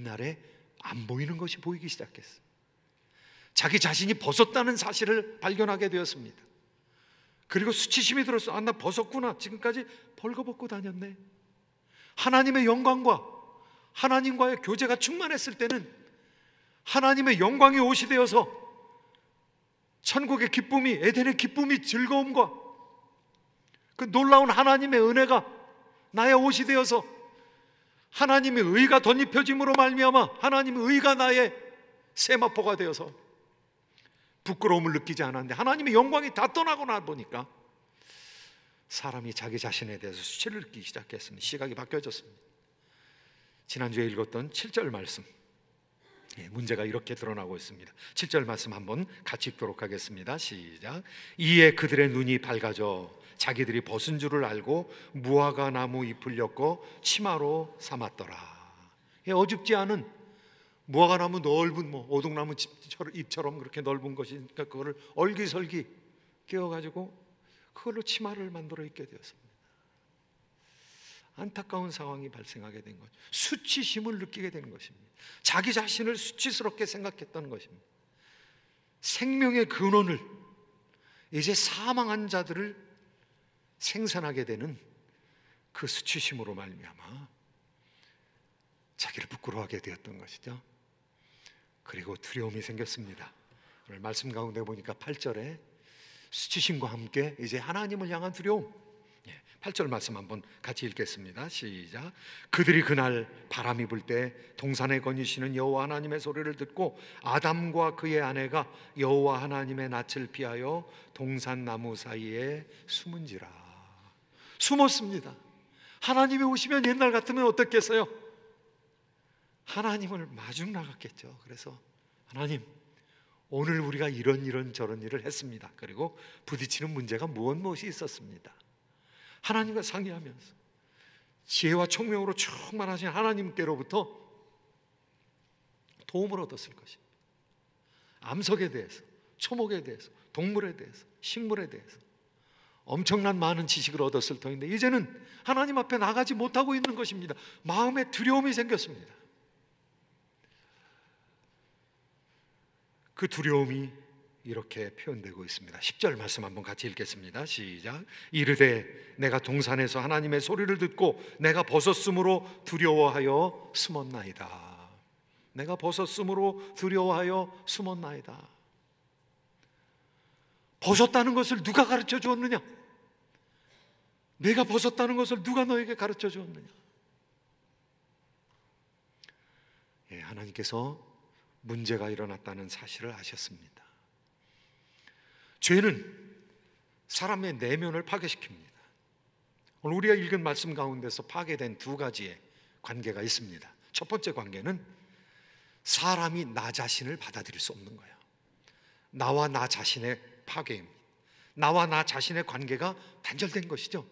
이날에 안 보이는 것이 보이기 시작했어요. 자기 자신이 벗었다는 사실을 발견하게 되었습니다. 그리고 수치심이 들었어. 아, 나 벗었구나. 지금까지 벌거벗고 다녔네. 하나님의 영광과 하나님과의 교제가 충만했을 때는 하나님의 영광이 옷이 되어서 천국의 기쁨이, 에덴의 기쁨이, 즐거움과 그 놀라운 하나님의 은혜가 나의 옷이 되어서 하나님의 의가 덧입혀짐으로 말미암아 하나님의 의가 나의 세마포가 되어서 부끄러움을 느끼지 않았는데, 하나님의 영광이 다 떠나고 나 보니까 사람이 자기 자신에 대해서 수치를 느끼기 시작했습니다. 시각이 바뀌어졌습니다. 지난주에 읽었던 7절 말씀, 문제가 이렇게 드러나고 있습니다. 7절 말씀 한번 같이 읽도록 하겠습니다. 시작. 이에 그들의 눈이 밝아져 자기들이 벗은 줄을 알고 무화과 나무 잎을 엮어 치마로 삼았더라. 어줍지 않은 무화과 나무, 넓은 오동나무 잎처럼 그렇게 넓은 것이니까 그거를 얼기설기 끼워가지고 그걸로 치마를 만들어 입게 되었습니다. 안타까운 상황이 발생하게 된 거죠. 수치심을 느끼게 되는 것입니다. 자기 자신을 수치스럽게 생각했던 것입니다. 생명의 근원을, 이제 사망한 자들을 생산하게 되는 그 수치심으로 말미암아 자기를 부끄러워하게 되었던 것이죠. 그리고 두려움이 생겼습니다. 오늘 말씀 가운데 보니까 8절에 수치심과 함께 이제 하나님을 향한 두려움, 8절 말씀 한번 같이 읽겠습니다. 시작. 그들이 그날 바람이 불 때 동산에 거니시는 여호와 하나님의 소리를 듣고 아담과 그의 아내가 여호와 하나님의 낯을 피하여 동산 나무 사이에 숨은지라. 숨었습니다. 하나님이 오시면 옛날 같으면 어떻겠어요? 하나님을 마중 나갔겠죠. 그래서 하나님, 오늘 우리가 이런 저런 일을 했습니다. 그리고 부딪히는 문제가 무엇이 있었습니다. 하나님과 상의하면서 지혜와 총명으로 충만하신 하나님께로부터 도움을 얻었을 것입니다. 암석에 대해서, 초목에 대해서, 동물에 대해서, 식물에 대해서 엄청난 많은 지식을 얻었을 터인데 이제는 하나님 앞에 나가지 못하고 있는 것입니다. 마음에 두려움이 생겼습니다. 그 두려움이 이렇게 표현되고 있습니다. 10절 말씀 한번 같이 읽겠습니다. 시작. 이르되 내가 동산에서 하나님의 소리를 듣고 내가 벗었으므로 두려워하여 숨었나이다. 내가 벗었으므로 두려워하여 숨었나이다. 벗었다는 것을 누가 가르쳐 주었느냐? 내가 벗었다는 것을 누가 너에게 가르쳐 주었느냐? 하나님께서 문제가 일어났다는 사실을 아셨습니다. 죄는 사람의 내면을 파괴시킵니다. 오늘 우리가 읽은 말씀 가운데서 파괴된 두 가지의 관계가 있습니다. 첫 번째 관계는 사람이 나 자신을 받아들일 수 없는 거예요. 나와 나 자신의 파괴입니다. 나와 나 자신의 관계가 단절된 것이죠.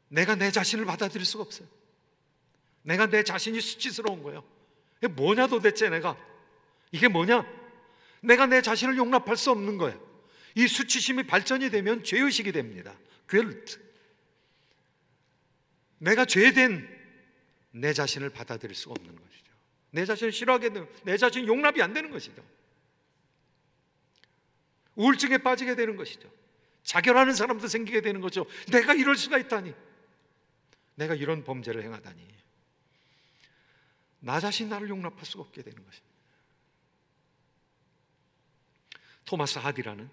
내가 내 자신을 받아들일 수가 없어요. 내가 내 자신이 수치스러운 거예요. 이게 뭐냐 도대체, 이게 뭐냐? 내가 내 자신을 용납할 수 없는 거예요. 이 수치심이 발전이 되면 죄의식이 됩니다. guilt. 내가 죄된 내 자신을 받아들일 수가 없는 것이죠. 내 자신을 싫어하게 되면 내 자신이 용납이 안 되는 것이죠. 우울증에 빠지게 되는 것이죠. 자결하는 사람도 생기게 되는 거죠. 내가 이럴 수가 있다니, 내가 이런 범죄를 행하다니. 나 자신 나를 용납할 수가 없게 되는 것입니다. 토마스 하디라는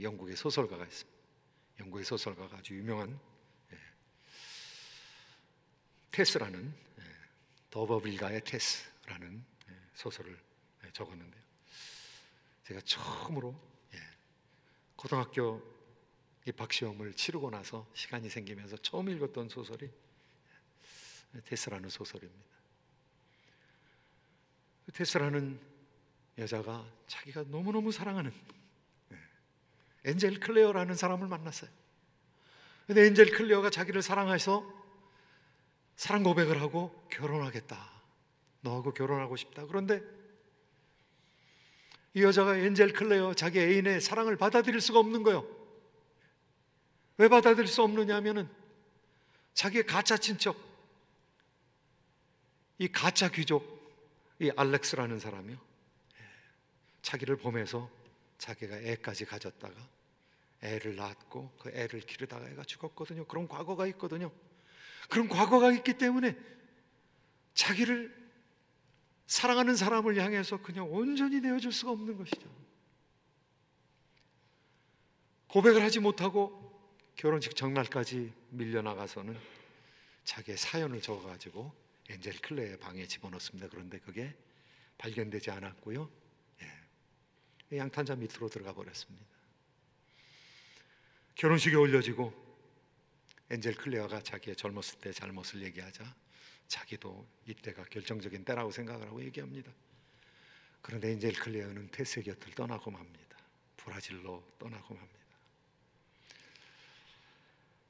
영국의 소설가가 있습니다. 영국의 소설가가 아주 유명한 테스라는, 더버빌가의 테스라는 소설을 적었는데요, 제가 처음으로 고등학교 입학시험을 치르고 나서 시간이 생기면서 처음 읽었던 소설이 테스라는 소설입니다. 테스라는 여자가 자기가 너무너무 사랑하는 엔젤 클레어라는 사람을 만났어요. 근데 엔젤 클레어가 자기를 사랑해서 사랑 고백을 하고 결혼하겠다, 너하고 결혼하고 싶다. 그런데 이 여자가 엔젤 클레어, 자기 애인의 사랑을 받아들일 수가 없는 거예요. 왜 받아들일 수 없느냐 하면은 자기의 가짜 친척, 이 가짜 귀족, 이 알렉스라는 사람이요, 자기를 보면서 자기가 애까지 가졌다가 애를 낳았고 그 애를 기르다가 애가 죽었거든요. 그런 과거가 있거든요. 그런 과거가 있기 때문에 자기를 사랑하는 사람을 향해서 그냥 온전히 내어줄 수가 없는 것이죠. 고백을 하지 못하고 결혼식 전날까지 밀려나가서는 자기의 사연을 적어가지고 엔젤 클레의 방에 집어넣습니다. 그런데 그게 발견되지 않았고요, 양탄자 밑으로 들어가 버렸습니다. 결혼식이 올려지고 엔젤 클레어가 자기의 젊었을 때 잘못을 얘기하자 자기도 이때가 결정적인 때라고 생각을 하고 얘기합니다. 그런데 엔젤 클레어는 테스의 곁을 떠나고 맙니다. 브라질로 떠나고 맙니다.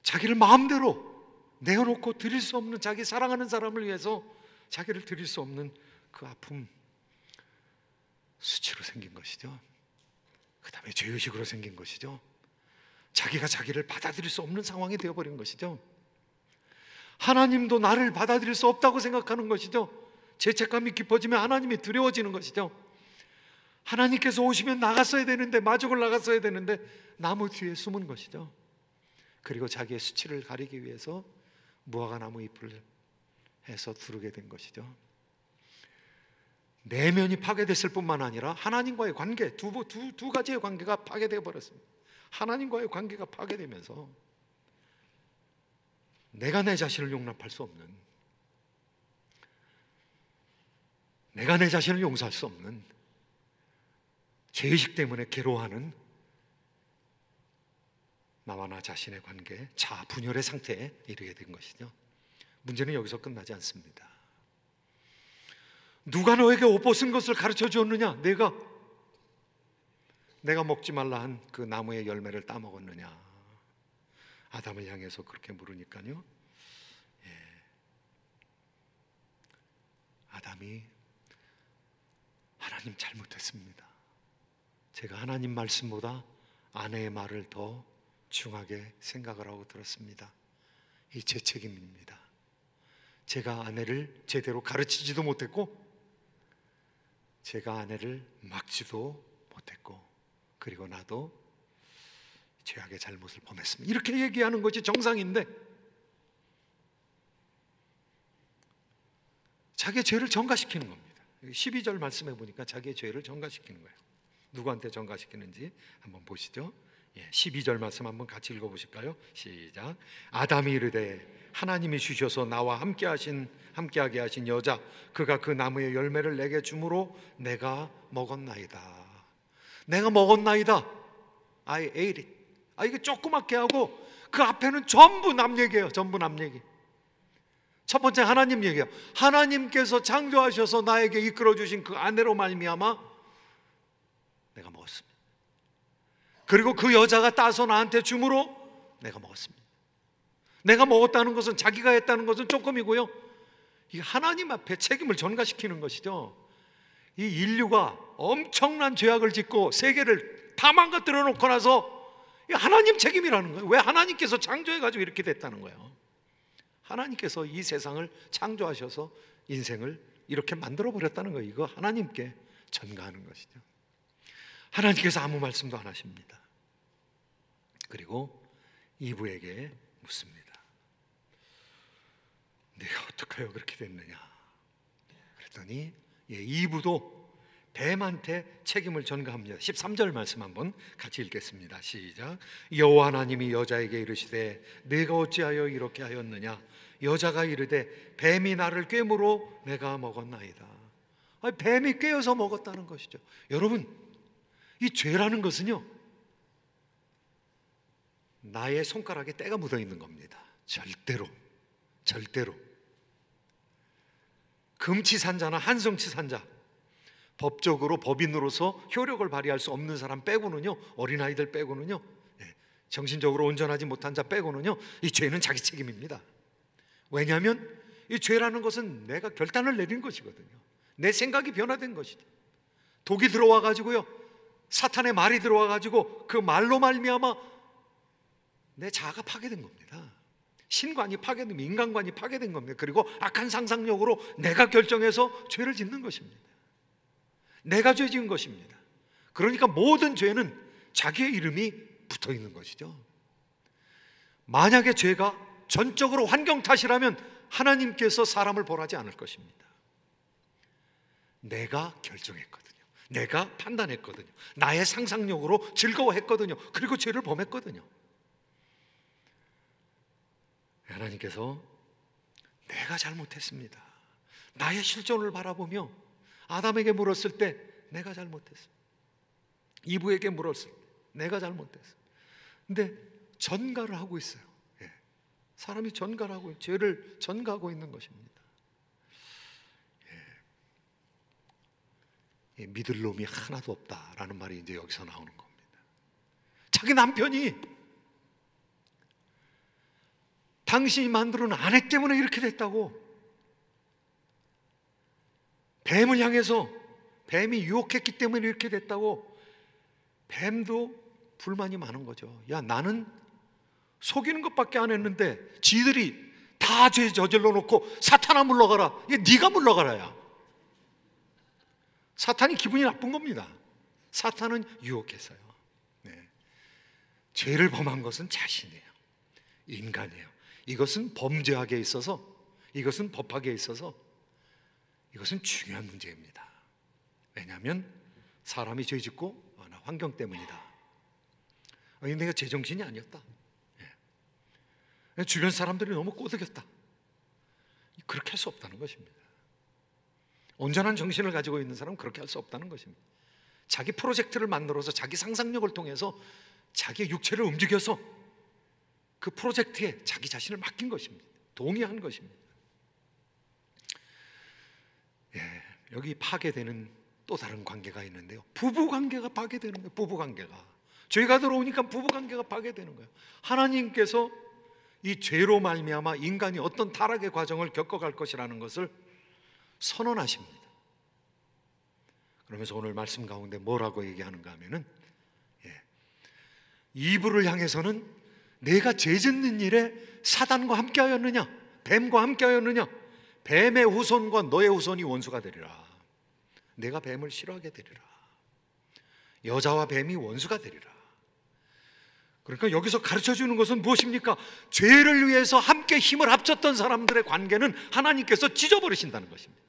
자기를 마음대로 내어놓고 드릴 수 없는, 자기 사랑하는 사람을 위해서 자기를 드릴 수 없는 그 아픔, 수치로 생긴 것이죠. 그 다음에 죄의식으로 생긴 것이죠. 자기가 자기를 받아들일 수 없는 상황이 되어버린 것이죠. 하나님도 나를 받아들일 수 없다고 생각하는 것이죠. 죄책감이 깊어지면 하나님이 두려워지는 것이죠. 하나님께서 오시면 나갔어야 되는데, 마중을 나갔어야 되는데 나무 뒤에 숨은 것이죠. 그리고 자기의 수치를 가리기 위해서 무화과나무 잎을 해서 두르게 된 것이죠. 내면이 파괴됐을 뿐만 아니라 하나님과의 관계, 두 가지의 관계가 파괴되어 버렸습니다. 하나님과의 관계가 파괴되면서 내가 내 자신을 용납할 수 없는, 내가 내 자신을 용서할 수 없는, 죄의식 때문에 괴로워하는 나와 나 자신의 관계, 자아 분열의 상태에 이르게 된 것이죠. 문제는 여기서 끝나지 않습니다. 누가 너에게 옷 벗은 것을 가르쳐 주었느냐? 내가 먹지 말라 한 그 나무의 열매를 따먹었느냐? 아담을 향해서 그렇게 물으니까요, 아담이 하나님 잘못했습니다. 제가 하나님 말씀보다 아내의 말을 더 중하게 생각을 하고 들었습니다. 이 제 책임입니다. 제가 아내를 제대로 가르치지도 못했고, 제가 아내를 막지도 못했고, 그리고 나도 죄악의 잘못을 범했습니다. 이렇게 얘기하는 것이 정상인데 자기의 죄를 전가시키는 겁니다. 12절 말씀해 보니까 자기의 죄를 전가시키는 거예요. 누구한테 전가시키는지 한번 보시죠. 12절 말씀 한번 같이 읽어보실까요? 시작. 아담이 이르되 하나님이 주셔서 나와 함께하게 하신 여자, 그가 그 나무의 열매를 내게 주므로 내가 먹었나이다. 내가 먹었나이다. I ate it. 이게 조그맣게 하고 그 앞에는 전부 남 얘기예요. 전부 남 얘기. 첫 번째 하나님 얘기예요. 하나님께서 창조하셔서 나에게 이끌어 주신 그 아내로 말미암아 내가 먹었습니다. 그리고 그 여자가 따서 나한테 주므로 내가 먹었습니다. 내가 먹었다는 것은, 자기가 했다는 것은 조금이고요, 이 하나님 앞에 책임을 전가시키는 것이죠. 이 인류가 엄청난 죄악을 짓고 세계를 다 망가뜨려 놓고 나서 하나님 책임이라는 거예요. 왜? 하나님께서 창조해가지고 이렇게 됐다는 거예요. 하나님께서 이 세상을 창조하셔서 인생을 이렇게 만들어 버렸다는 거예요. 이거 하나님께 전가하는 것이죠. 하나님께서 아무 말씀도 안 하십니다. 그리고 이브에게 묻습니다. 내가 어떡하여 그렇게 됐느냐? 그랬더니 이브도 뱀한테 책임을 전가합니다. 13절 말씀 한번 같이 읽겠습니다. 시작. 여호와 하나님이 여자에게 이르시되 내가 어찌하여 이렇게 하였느냐? 여자가 이르되 뱀이 나를 꿰므로 내가 먹었나이다. 뱀이 꿰어서 먹었다는 것이죠. 여러분, 이 죄라는 것은요, 나의 손가락에 때가 묻어 있는 겁니다. 절대로 금치산자나 한성치산자, 법적으로 법인으로서 효력을 발휘할 수 없는 사람 빼고는요, 어린아이들 빼고는요, 정신적으로 온전하지 못한 자 빼고는요, 이 죄는 자기 책임입니다. 왜냐하면 이 죄라는 것은 내가 결단을 내린 것이거든요. 내 생각이 변화된 것이죠. 독이 들어와 가지고요, 사탄의 말이 들어와 가지고 그 말로 말미암아 내 자아가 파괴된 겁니다. 신관이 파괴되면 인간관이 파괴된 겁니다. 그리고 악한 상상력으로 내가 결정해서 죄를 짓는 것입니다. 내가 죄 지은 것입니다. 그러니까 모든 죄는 자기의 이름이 붙어 있는 것이죠. 만약에 죄가 전적으로 환경 탓이라면 하나님께서 사람을 벌하지 않을 것입니다. 내가 결정했거든요. 내가 판단했거든요. 나의 상상력으로 즐거워했거든요. 그리고 죄를 범했거든요. 하나님께서 내가 잘못했습니다. 나의 실존을 바라보며 아담에게 물었을 때 내가 잘못했습니다. 이브에게 물었을 때 내가 잘못했습니다. 근데 전가를 하고 있어요. 사람이 전가를 하고 죄를 전가하고 있는 것입니다. 믿을 놈이 하나도 없다라는 말이 이제 여기서 나오는 겁니다. 자기 남편이 당신이 만들어놓은 아내 때문에 이렇게 됐다고, 뱀을 향해서 뱀이 유혹했기 때문에 이렇게 됐다고, 뱀도 불만이 많은 거죠. 야, 나는 속이는 것밖에 안 했는데 지들이 다 죄 저질러 놓고 사탄아 물러가라. 야, 네가 물러가라야. 사탄이 기분이 나쁜 겁니다. 사탄은 유혹해서요. 죄를 범한 것은 자신이에요. 인간이에요. 이것은 범죄학에 있어서, 이것은 법학에 있어서 이것은 중요한 문제입니다. 왜냐하면 사람이 죄 짓고 환경 때문이다. 내가 제정신이 아니었다. 주변 사람들이 너무 꼬드겼다. 그렇게 할 수 없다는 것입니다. 온전한 정신을 가지고 있는 사람은 그렇게 할 수 없다는 것입니다. 자기 프로젝트를 만들어서 자기 상상력을 통해서 자기의 육체를 움직여서 그 프로젝트에 자기 자신을 맡긴 것입니다. 동의한 것입니다. 여기 파괴되는 또 다른 관계가 있는데요, 부부관계가 파괴되는 거예요. 부부관계가, 죄가 들어오니까 부부관계가 파괴되는 거예요. 하나님께서 이 죄로 말미암아 인간이 어떤 타락의 과정을 겪어갈 것이라는 것을 선언하십니다. 그러면서 오늘 말씀 가운데 뭐라고 얘기하는가 하면은, 이브를 향해서는 내가 죄 짓는 일에 사단과 함께하였느냐, 뱀과 함께하였느냐, 뱀의 후손과 너의 후손이 원수가 되리라. 내가 뱀을 싫어하게 되리라. 여자와 뱀이 원수가 되리라. 그러니까 여기서 가르쳐주는 것은 무엇입니까? 죄를 위해서 함께 힘을 합쳤던 사람들의 관계는 하나님께서 찢어버리신다는 것입니다.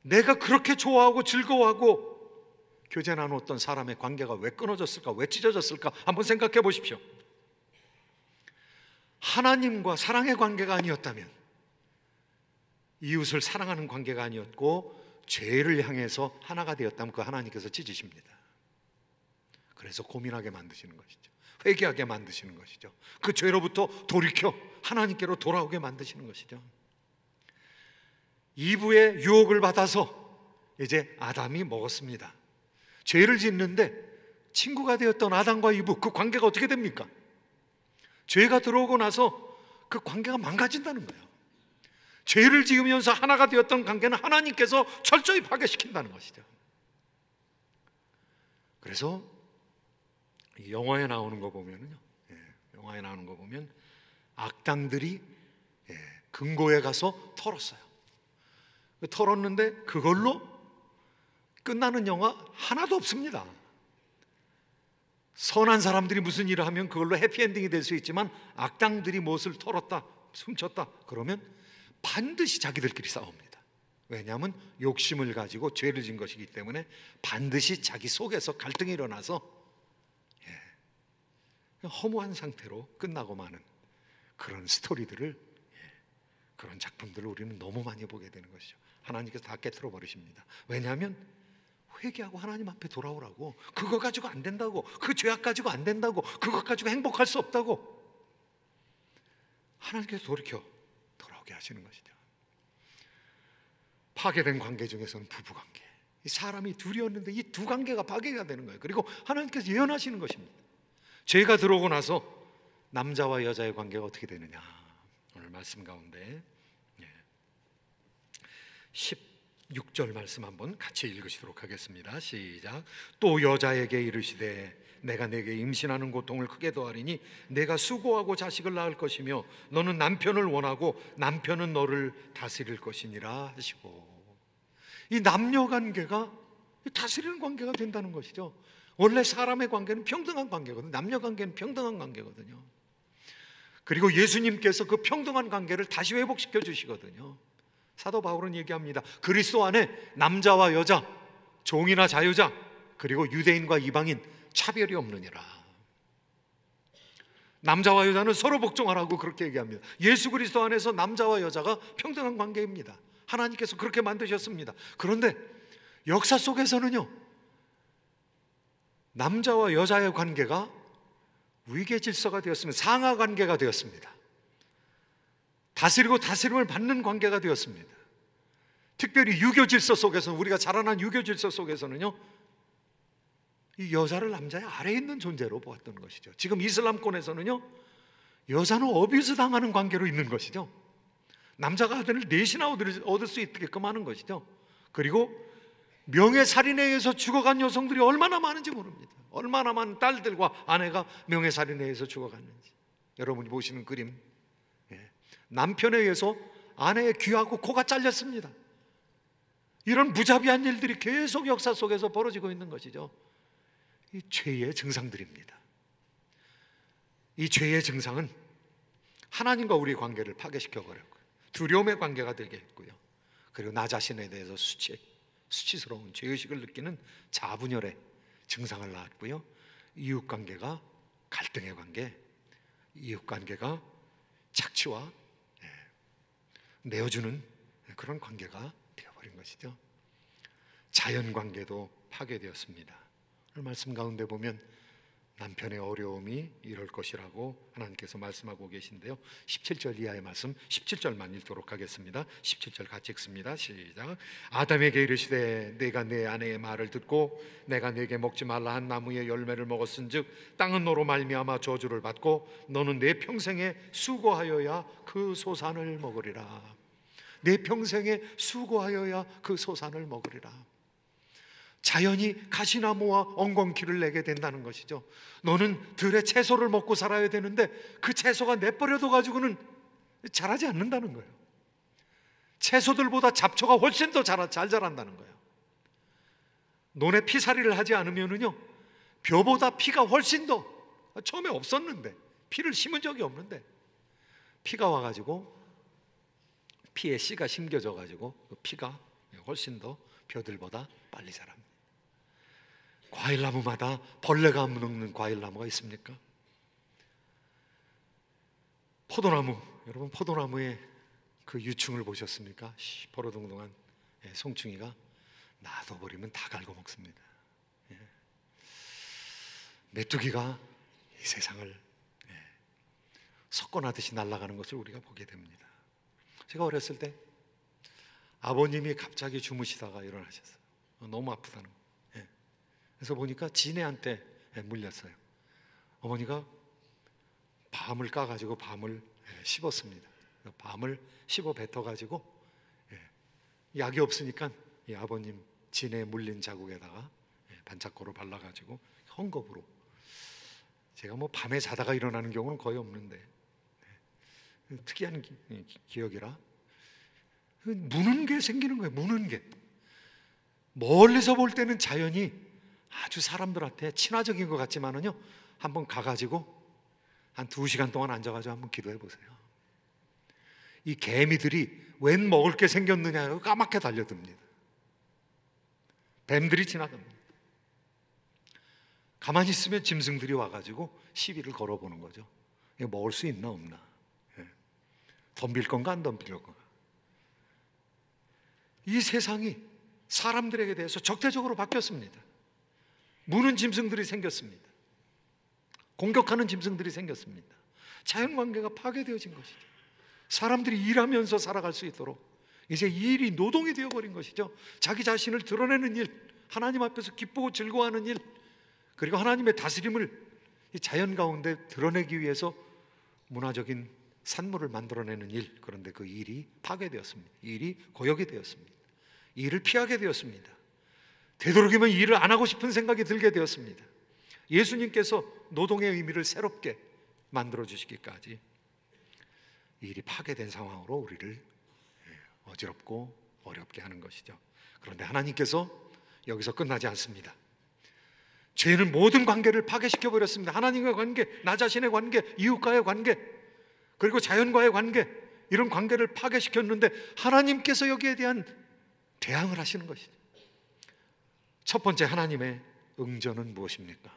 내가 그렇게 좋아하고 즐거워하고 교제 나눴던 사람의 관계가 왜 끊어졌을까? 왜 찢어졌을까? 한번 생각해 보십시오. 하나님과 사랑의 관계가 아니었다면, 이웃을 사랑하는 관계가 아니었고 죄를 향해서 하나가 되었다면 그 하나님께서 찢으십니다. 그래서 고민하게 만드시는 것이죠. 회개하게 만드시는 것이죠. 그 죄로부터 돌이켜 하나님께로 돌아오게 만드시는 것이죠. 이브의 유혹을 받아서 이제 아담이 먹었습니다. 죄를 짓는데 친구가 되었던 아담과 이브, 그 관계가 어떻게 됩니까? 죄가 들어오고 나서 그 관계가 망가진다는 거예요. 죄를 지으면서 하나가 되었던 관계는 하나님께서 철저히 파괴시킨다는 것이죠. 그래서 영화에 나오는 거 보면은요, 영화에 나오는 거 보면 악당들이 금고에 가서 털었어요. 털었는데 그걸로 끝나는 영화 하나도 없습니다. 선한 사람들이 무슨 일을 하면 그걸로 해피엔딩이 될 수 있지만, 악당들이 무엇을 털었다, 훔쳤다 그러면 반드시 자기들끼리 싸웁니다. 왜냐하면 욕심을 가지고 죄를 진 것이기 때문에 반드시 자기 속에서 갈등이 일어나서 허무한 상태로 끝나고 마는 그런 스토리들을, 그런 작품들을 우리는 너무 많이 보게 되는 것이죠. 하나님께서 다 깨트려 버리십니다. 왜냐하면 회개하고 하나님 앞에 돌아오라고, 그거 가지고 안 된다고, 그 죄악 가지고 안 된다고, 그것 가지고 행복할 수 없다고 하나님께서 돌아오게 하시는 것이죠. 파괴된 관계 중에서는 부부관계, 사람이 둘이었는데 이 두 관계가 파괴가 되는 거예요. 그리고 하나님께서 예언하시는 것입니다. 죄가 들어오고 나서 남자와 여자의 관계가 어떻게 되느냐, 오늘 말씀 가운데 6절 말씀 한번 같이 읽으시도록 하겠습니다. 시작. 또 여자에게 이르시되 내가 내게 임신하는 고통을 크게 더하리니 내가 수고하고 자식을 낳을 것이며 너는 남편을 원하고 남편은 너를 다스릴 것이니라 하시고, 이 남녀 관계가 다스리는 관계가 된다는 것이죠. 원래 사람의 관계는 평등한 관계거든요. 남녀 관계는 평등한 관계거든요. 그리고 예수님께서 그 평등한 관계를 다시 회복시켜 주시거든요. 사도 바울은 얘기합니다. 그리스도 안에 남자와 여자, 종이나 자유자, 그리고 유대인과 이방인 차별이 없느니라. 남자와 여자는 서로 복종하라고 그렇게 얘기합니다. 예수 그리스도 안에서 남자와 여자가 평등한 관계입니다. 하나님께서 그렇게 만드셨습니다. 그런데 역사 속에서는요, 남자와 여자의 관계가 위계 질서가 되었습니다. 상하 관계가 되었습니다. 다스리고 다스림을 받는 관계가 되었습니다. 특별히 유교 질서 속에서는, 우리가 자라난 유교 질서 속에서는요, 이 여자를 남자의 아래에 있는 존재로 보았던 것이죠. 지금 이슬람권에서는요, 여자는 어뷰스 당하는 관계로 있는 것이죠. 남자가 아들을 넷이나 얻을 수 있게끔 하는 것이죠. 그리고 명예살인에 의해서 죽어간 여성들이 얼마나 많은지 모릅니다. 얼마나 많은 딸들과 아내가 명예살인에 의해서 죽어갔는지. 여러분이 보시는 그림, 남편에 의해서 아내의 귀하고 코가 잘렸습니다. 이런 무자비한 일들이 계속 역사 속에서 벌어지고 있는 것이죠. 이 죄의 증상들입니다. 이 죄의 증상은 하나님과 우리의 관계를 파괴시켜 버렸고요, 두려움의 관계가 되게 했고요, 그리고 나 자신에 대해서 수치스러운 죄의식을 느끼는 자분열의 증상을 낳았고요, 이웃관계가 갈등의 관계, 이웃관계가 착취와 내어주는 그런 관계가 되어버린 것이죠. 자연관계도 파괴되었습니다. 오늘 말씀 가운데 보면 남편의 어려움이 이럴 것이라고 하나님께서 말씀하고 계신데요, 17절 이하의 말씀, 17절만 읽도록 하겠습니다. 17절 같이 읽습니다. 시작. 아담에게 이르시되 내가 내 아내의 말을 듣고 내가 내게 먹지 말라 한 나무의 열매를 먹었은즉 땅은 너로 말미암아 저주를 받고 너는 내 평생에 수고하여야 그 소산을 먹으리라. 내 평생에 수고하여야 그 소산을 먹으리라. 자연이 가시나무와 엉겅퀴를 내게 된다는 것이죠. 너는 들의 채소를 먹고 살아야 되는데 그 채소가 내버려둬 가지고는 자라지 않는다는 거예요. 채소들보다 잡초가 훨씬 더 잘 자란다는 거예요. 논에 피살이를 하지 않으면은요, 벼보다 피가 훨씬 더, 처음에 없었는데, 피를 심은 적이 없는데 피가 와가지고 피에 씨가 심겨져 가지고 그 피가 훨씬 더 벼들보다 빨리 자랍니다. 과일나무마다 벌레가 먹는 과일나무가 있습니까? 포도나무, 여러분 포도나무의 그 유충을 보셨습니까? 시퍼러둥둥한 송충이가 놔둬버리면 다 갉아먹습니다. 메뚜기가 이 세상을 석권하듯이 날아가는 것을 우리가 보게 됩니다. 제가 어렸을 때 아버님이 갑자기 주무시다가 일어나셨어요. 너무 아프다는 거예요. 그래서 보니까 진해한테 물렸어요. 어머니가 밤을 까가지고 밤을 씹었습니다. 밤을 씹어 뱉어가지고 약이 없으니까 이 아버님 진해에 물린 자국에다가 반창고로 발라가지고 헝겊으로, 제가 뭐 밤에 자다가 일어나는 경우는 거의 없는데 특이한 기억이라 무는 게 생기는 거예요. 무는 게 멀리서 볼 때는 자연이 아주 사람들한테 친화적인 것 같지만은요, 한번 가가지고 한 2시간 동안 앉아가지고 한번 기도해 보세요. 이 개미들이 웬 먹을 게 생겼느냐 하고 까맣게 달려듭니다. 뱀들이 지나갑니다. 가만히 있으면 짐승들이 와가지고 시비를 걸어보는 거죠. 이거 먹을 수 있나 없나, 덤빌 건가 안 덤빌 건가. 이 세상이 사람들에게 대해서 적대적으로 바뀌었습니다. 무는 짐승들이 생겼습니다. 공격하는 짐승들이 생겼습니다. 자연관계가 파괴되어진 것이죠. 사람들이 일하면서 살아갈 수 있도록 이제 일이 노동이 되어버린 것이죠. 자기 자신을 드러내는 일, 하나님 앞에서 기쁘고 즐거워하는 일, 그리고 하나님의 다스림을 이 자연 가운데 드러내기 위해서 문화적인 산물을 만들어내는 일, 그런데 그 일이 파괴되었습니다. 일이 고역이 되었습니다. 일을 피하게 되었습니다. 되도록이면 일을 안 하고 싶은 생각이 들게 되었습니다. 예수님께서 노동의 의미를 새롭게 만들어 주시기까지 일이 파괴된 상황으로 우리를 어지럽고 어렵게 하는 것이죠. 그런데 하나님께서 여기서 끝나지 않습니다. 죄는 모든 관계를 파괴시켜 버렸습니다. 하나님과의 관계, 나 자신의 관계, 이웃과의 관계, 그리고 자연과의 관계, 이런 관계를 파괴시켰는데 하나님께서 여기에 대한 대항을 하시는 것이죠. 첫 번째 하나님의 응전은 무엇입니까?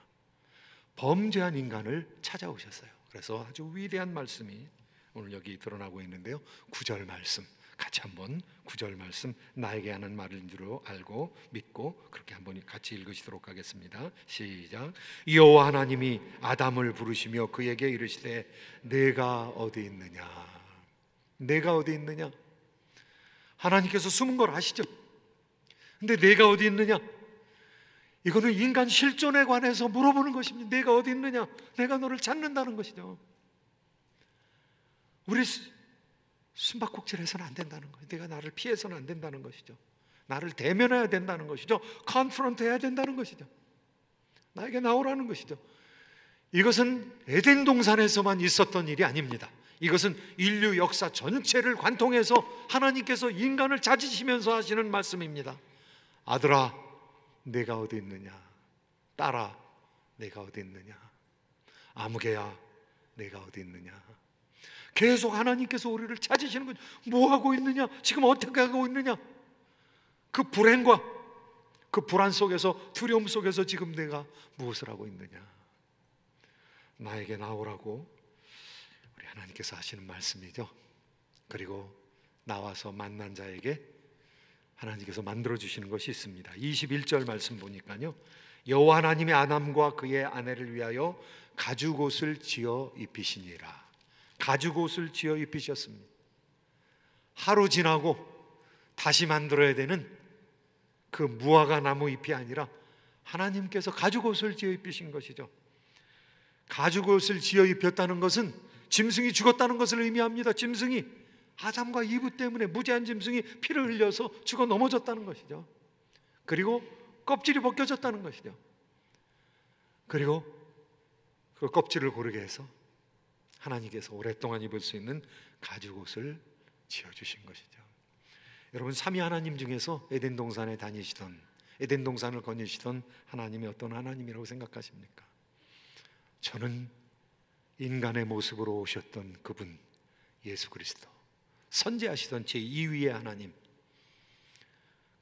범죄한 인간을 찾아오셨어요. 그래서 아주 위대한 말씀이 오늘 여기 드러나고 있는데요, 9절 말씀 같이 한번 9절 말씀, 나에게 하는 말인 줄 알고 믿고 그렇게 한번 같이 읽으시도록 하겠습니다. 시작. 여호와 하나님이 아담을 부르시며 그에게 이르시되 내가 어디 있느냐. 내가 어디 있느냐. 하나님께서 숨은 걸 아시죠? 근데 내가 어디 있느냐, 이거는 인간 실존에 관해서 물어보는 것입니다. 내가 어디 있느냐, 내가 너를 찾는다는 것이죠. 우리 숨바꼭질해서는 안 된다는 거예요. 내가 나를 피해서는 안 된다는 것이죠. 나를 대면해야 된다는 것이죠. 컨프런트 해야 된다는 것이죠. 나에게 나오라는 것이죠. 이것은 에덴 동산에서만 있었던 일이 아닙니다. 이것은 인류 역사 전체를 관통해서 하나님께서 인간을 찾으시면서 하시는 말씀입니다. 아들아, 내가 어디 있느냐. 딸아, 내가 어디 있느냐. 아무개야, 내가 어디 있느냐. 계속 하나님께서 우리를 찾으시는 거죠. 뭐 하고 있느냐? 지금 어떻게 하고 있느냐? 그 불행과 그 불안 속에서, 두려움 속에서 지금 내가 무엇을 하고 있느냐? 나에게 나오라고 우리 하나님께서 하시는 말씀이죠. 그리고 나와서 만난 자에게 하나님께서 만들어주시는 것이 있습니다. 21절 말씀 보니까요, 여호와 하나님이 아담과 그의 아내를 위하여 가죽옷을 지어 입히시니라. 가죽옷을 지어 입히셨습니다. 하루 지나고 다시 만들어야 되는 그 무화과 나무 잎이 아니라 하나님께서 가죽옷을 지어 입히신 것이죠. 가죽옷을 지어 입혔다는 것은 짐승이 죽었다는 것을 의미합니다. 짐승이, 아담과 이브 때문에 무죄한 짐승이 피를 흘려서 죽어 넘어졌다는 것이죠. 그리고 껍질이 벗겨졌다는 것이죠. 그리고 그 껍질을 고르게 해서 하나님께서 오랫동안 입을 수 있는 가죽옷을 지어주신 것이죠. 여러분, 삼위 하나님 중에서 에덴 동산에 다니시던, 에덴 동산을 거니시던 하나님이 어떤 하나님이라고 생각하십니까? 저는 인간의 모습으로 오셨던 그분 예수 그리스도, 선지하시던 제2위의 하나님,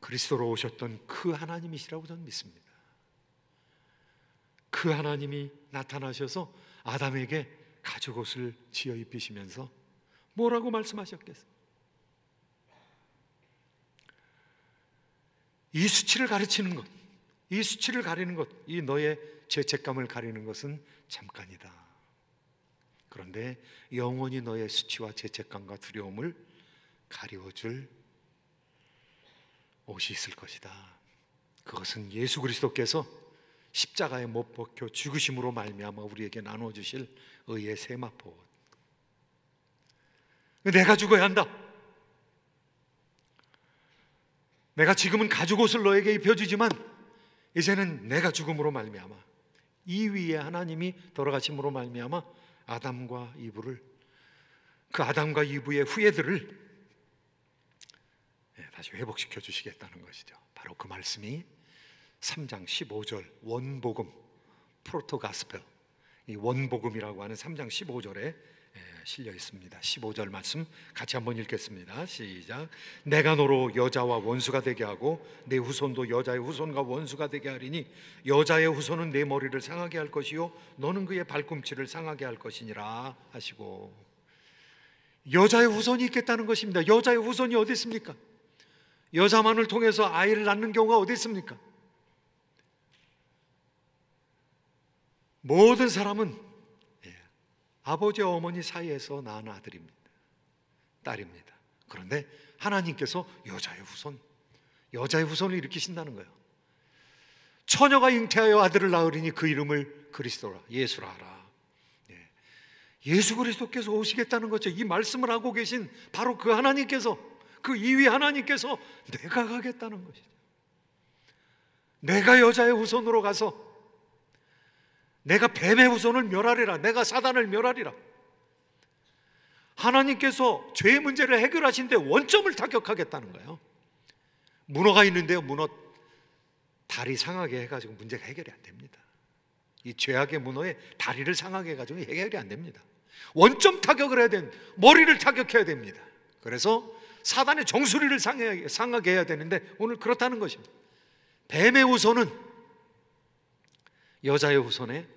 그리스도로 오셨던 그 하나님이시라고 저는 믿습니다. 그 하나님이 나타나셔서 아담에게 가죽옷을 지어 입히시면서 뭐라고 말씀하셨겠어요? 이 수치를 가르치는 것, 이 수치를 가리는 것, 이 너의 죄책감을 가리는 것은 잠깐이다. 그런데 영원히 너의 수치와 죄책감과 두려움을 가리워줄 옷이 있을 것이다. 그것은 예수 그리스도께서 십자가에 못 박혀 죽으심으로 말미암아 우리에게 나눠주실 의의 세마포 옷. 내가 죽어야 한다. 내가 지금은 가죽옷을 너에게 입혀주지만 이제는 내가 죽음으로 말미암아, 이 위에 하나님이 돌아가심으로 말미암아 아담과 이브를, 그 아담과 이브의 후예들을 다시 회복시켜 주시겠다는 것이죠. 바로 그 말씀이 3장 15절 원복음, 프로토가스펠, 이 원복음이라고 하는 3장 15절에 실려 있습니다. 15절 말씀 같이 한번 읽겠습니다. 시작. 내가 너로 여자와 원수가 되게 하고 내 후손도 여자의 후손과 원수가 되게 하리니 여자의 후손은 내 머리를 상하게 할 것이요 너는 그의 발꿈치를 상하게 할 것이니라 하시고, 여자의 후손이 있겠다는 것입니다. 여자의 후손이 어디 있습니까? 여자만을 통해서 아이를 낳는 경우가 어디 있습니까? 모든 사람은 아버지와 어머니 사이에서 낳은 아들입니다, 딸입니다. 그런데 하나님께서 여자의 후손, 여자의 후손을 일으키신다는 거예요. 처녀가 잉태하여 아들을 낳으리니 그 이름을 그리스도라, 예수라 하라. 예수 그리스도께서 오시겠다는 거죠. 이 말씀을 하고 계신 바로 그 하나님께서, 그 이위 하나님께서 내가 가겠다는 것이죠. 내가 여자의 후손으로 가서 내가 뱀의 후손을 멸하리라. 내가 사단을 멸하리라. 하나님께서 죄의 문제를 해결하신데 원점을 타격하겠다는 거예요. 문어가 있는데요, 문어 다리 상하게 해가지고 문제가 해결이 안 됩니다. 이 죄악의 문어의 다리를 상하게 해가지고 해결이 안 됩니다. 원점 타격을 해야 되는, 머리를 타격해야 됩니다. 그래서 사단의 정수리를 상하게 해야 되는데 오늘 그렇다는 것입니다. 뱀의 후손은 여자의 후손의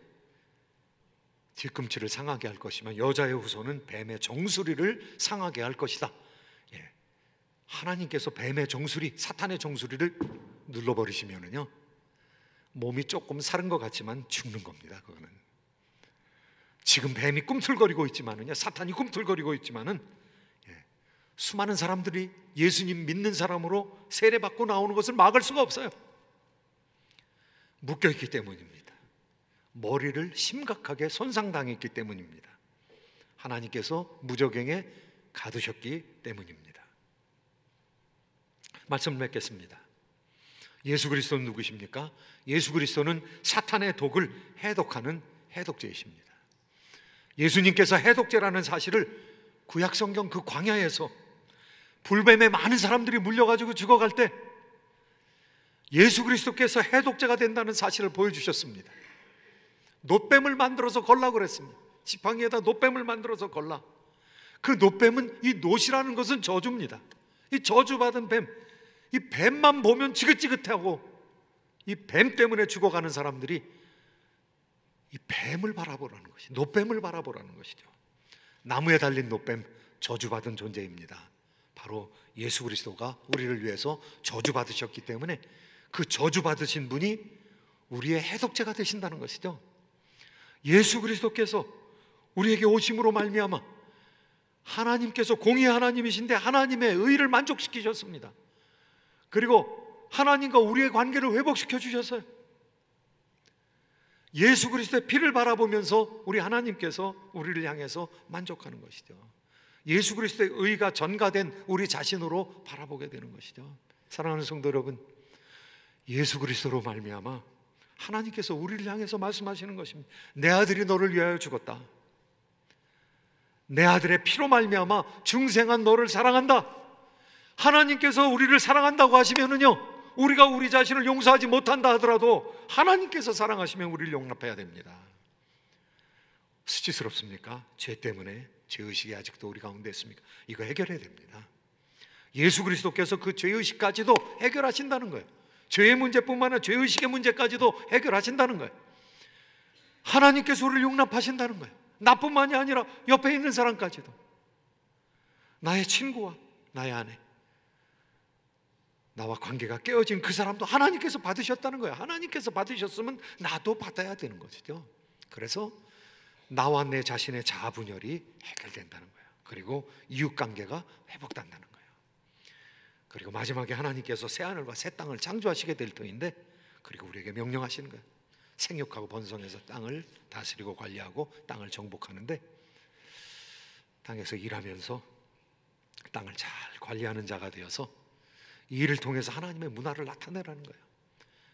뒤꿈치를 상하게 할 것이면 여자의 후손은 뱀의 정수리를 상하게 할 것이다. 예. 하나님께서 뱀의 정수리, 사탄의 정수리를 눌러버리시면은요, 몸이 조금 사른 것 같지만 죽는 겁니다. 그거는 지금 뱀이 꿈틀거리고 있지만은요, 사탄이 꿈틀거리고 있지만은 수많은 사람들이 예수님 믿는 사람으로 세례받고 나오는 것을 막을 수가 없어요. 묶여있기 때문입니다. 머리를 심각하게 손상당했기 때문입니다. 하나님께서 무저갱에 가두셨기 때문입니다. 말씀을 맺겠습니다. 예수 그리스도는 누구십니까? 예수 그리스도는 사탄의 독을 해독하는 해독제이십니다. 예수님께서 해독제라는 사실을 구약 성경 그 광야에서 불뱀에 많은 사람들이 물려가지고 죽어갈 때 예수 그리스도께서 해독제가 된다는 사실을 보여주셨습니다. 놋뱀을 만들어서 걸라고 그랬습니다. 지팡이에다 놋뱀을 만들어서 걸라. 그 놋뱀은, 이 놋이라는 것은 저주입니다. 이 저주받은 뱀, 이 뱀만 보면 지긋지긋하고 이 뱀 때문에 죽어가는 사람들이 이 뱀을 바라보라는 것이, 놋뱀을 바라보라는 것이죠. 나무에 달린 놋뱀, 저주받은 존재입니다. 바로 예수 그리스도가 우리를 위해서 저주받으셨기 때문에 그 저주받으신 분이 우리의 해독제가 되신다는 것이죠. 예수 그리스도께서 우리에게 오심으로 말미암아 하나님께서 공의의 하나님이신데 하나님의 의를 만족시키셨습니다. 그리고 하나님과 우리의 관계를 회복시켜 주셨어요. 예수 그리스도의 피를 바라보면서 우리 하나님께서 우리를 향해서 만족하는 것이죠. 예수 그리스도의 의가 전가된 우리 자신으로 바라보게 되는 것이죠. 사랑하는 성도 여러분, 예수 그리스도로 말미암아 하나님께서 우리를 향해서 말씀하시는 것입니다. 내 아들이 너를 위하여 죽었다. 내 아들의 피로 말미암아 중생한 너를 사랑한다. 하나님께서 우리를 사랑한다고 하시면은요, 우리가 우리 자신을 용서하지 못한다 하더라도 하나님께서 사랑하시면 우리를 용납해야 됩니다. 수치스럽습니까? 죄 때문에 죄의식이 아직도 우리 가운데 있습니까? 이거 해결해야 됩니다. 예수 그리스도께서 그 죄의식까지도 해결하신다는 거예요. 죄의 문제뿐만 아니라 죄의식의 문제까지도 해결하신다는 거예요. 하나님께서 우리를 용납하신다는 거예요. 나뿐만이 아니라 옆에 있는 사람까지도, 나의 친구와 나의 아내, 나와 관계가 깨어진 그 사람도 하나님께서 받으셨다는 거예요. 하나님께서 받으셨으면 나도 받아야 되는 것이죠. 그래서 나와 내 자신의 자아 분열이 해결된다는 거예요. 그리고 이웃관계가 회복된다는 거예요. 그리고 마지막에 하나님께서 새하늘과 새 땅을 창조하시게 될 터인데, 그리고 우리에게 명령하시는 거예요. 생육하고 번성해서 땅을 다스리고 관리하고 땅을 정복하는데, 땅에서 일하면서 땅을 잘 관리하는 자가 되어서 이 일을 통해서 하나님의 문화를 나타내라는 거예요.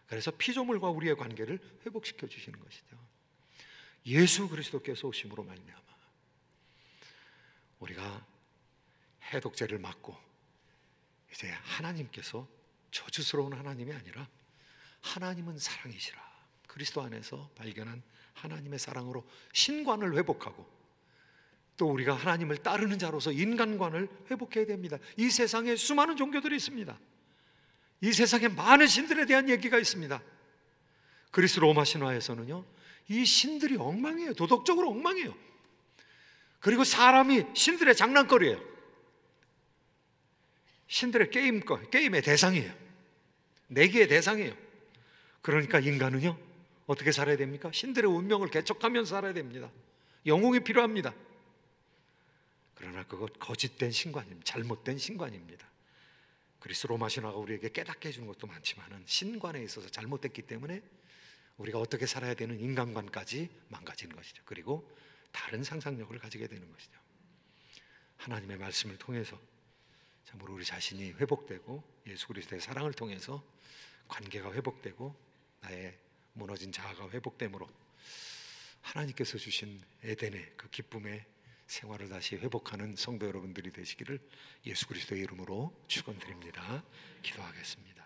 그래서 피조물과 우리의 관계를 회복시켜 주시는 것이죠. 예수 그리스도께서 오심으로 말미암아 우리가 해독제를 맞고 이제 하나님께서 저주스러운 하나님이 아니라 하나님은 사랑이시라, 그리스도 안에서 발견한 하나님의 사랑으로 신관을 회복하고, 또 우리가 하나님을 따르는 자로서 인간관을 회복해야 됩니다. 이 세상에 수많은 종교들이 있습니다. 이 세상에 많은 신들에 대한 얘기가 있습니다. 그리스 로마 신화에서는요, 이 신들이 엉망이에요. 도덕적으로 엉망이에요. 그리고 사람이 신들의 장난거리예요. 신들의 게임의 대상이에요. 내기의 대상이에요. 그러니까 인간은요, 어떻게 살아야 됩니까? 신들의 운명을 개척하면서 살아야 됩니다. 영웅이 필요합니다. 그러나 그것 거짓된 신관입니다. 잘못된 신관입니다. 그리스 로마 신화가 우리에게 깨닫게 해주는 것도 많지만은 신관에 있어서 잘못됐기 때문에 우리가 어떻게 살아야 되는 인간관까지 망가지는 것이죠. 그리고 다른 상상력을 가지게 되는 것이죠. 하나님의 말씀을 통해서 참으로 우리 자신이 회복되고 예수 그리스도의 사랑을 통해서 관계가 회복되고 나의 무너진 자아가 회복됨으로 하나님께서 주신 에덴의 그 기쁨의 생활을 다시 회복하는 성도 여러분들이 되시기를 예수 그리스도의 이름으로 축원드립니다. 기도하겠습니다.